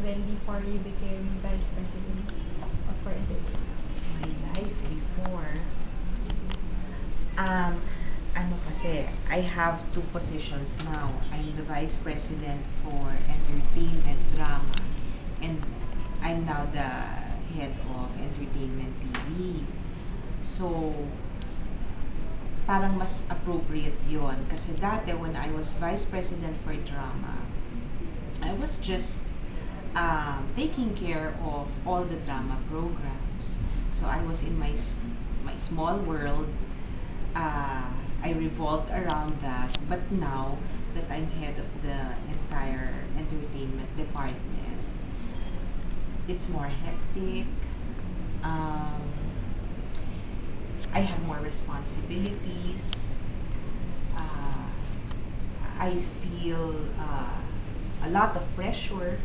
even before you became vice president for entertainment? My life before, um, ano kasi, I have two positions now. I'm the Vice President for Entertainment Drama, and I'm now the Head of Entertainment TV. So, parang mas appropriate yon. Kasi dati, when I was Vice President for Drama, I was just taking care of all the drama programs. So, I was in my small world. I revolved around that, but now that I'm head of the entire entertainment department, it's more hectic. I have more responsibilities. I feel a lot of pressure.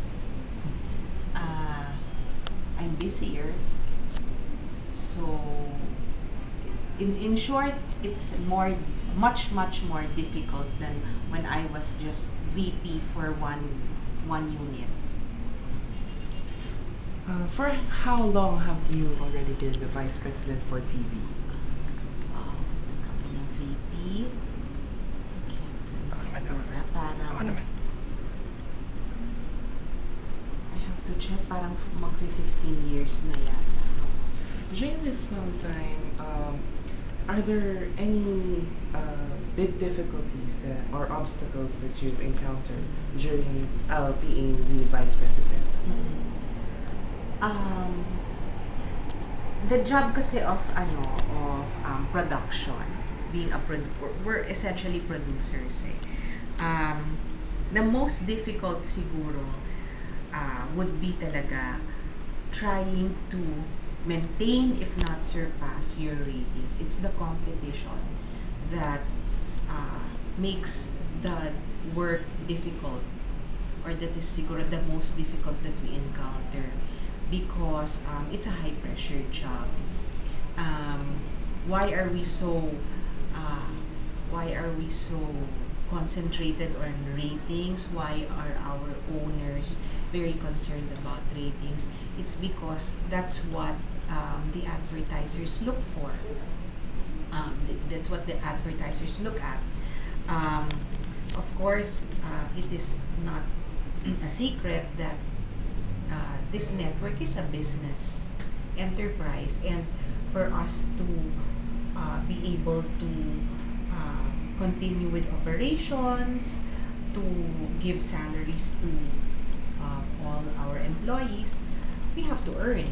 I'm busier. So, in short, it's much more difficult than when I was just VP for one unit. For how long have you already been the Vice President for TV? Ako ng VP. Parang, I have to check, parang mag-15 years na yata. During this time, are there any big difficulties or obstacles that you've encountered during being the Vice President? The job kasi of production, being we're essentially producers eh. The most difficult siguro would be talaga trying to maintain, if not surpass, your ratings. It's the competition that makes the work difficult, or that is siguro the most difficult that we encounter, because it's a high pressure job. Why are we so concentrated on ratings? Why are our owners very concerned about ratings? It's because that's what the advertisers look for. That's what the advertisers look at. Of course, it is not a secret that this network is a business enterprise, and for us to be able to continue with operations, to give salaries to all our employees, we have to earn.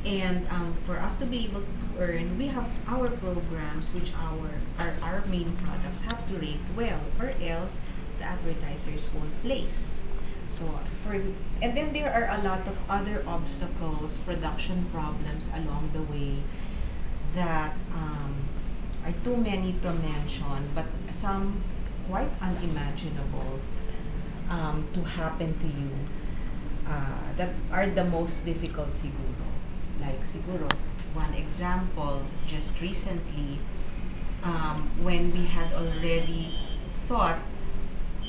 And for us to be able to earn, we have our programs, which are our main products, have to rate well, or else the advertisers won't place. So and then there are a lot of other obstacles, production problems along the way that are too many to mention, but some quite unimaginable to happen to you, that are the most difficult siguro. Like siguro, one example, just recently, when we had already thought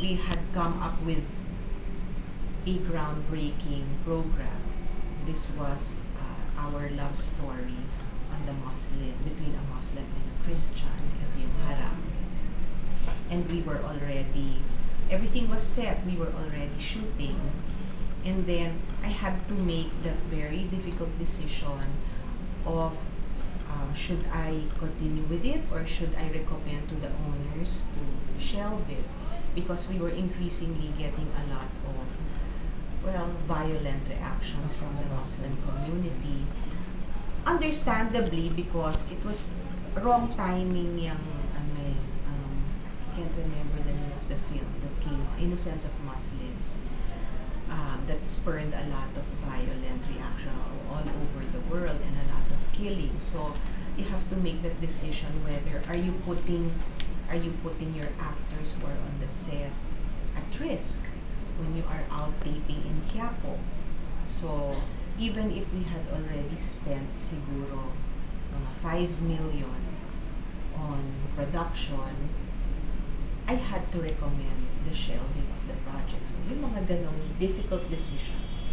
we had come up with a groundbreaking program. This was our love story on between a Muslim and a Christian, yung Haram. And we were already, everything was set, we were already shooting. And then I had to make that very difficult decision of should I continue with it, or should I recommend to the owners to shelve it, because we were increasingly getting a lot of, well, violent reactions from the Muslim community. Understandably, because it was wrong timing yung can't remember the name of the film that came, Innocence of Muslims, that spurned a lot of violent reaction all over the world and a lot of killing. So you have to make that decision whether are you putting your actors who are on the set at risk when you are out taping in Quiapo. So even if we had already spent siguro 5 million on production, I had to recommend the shelving of the project. So yung mga ganong difficult decisions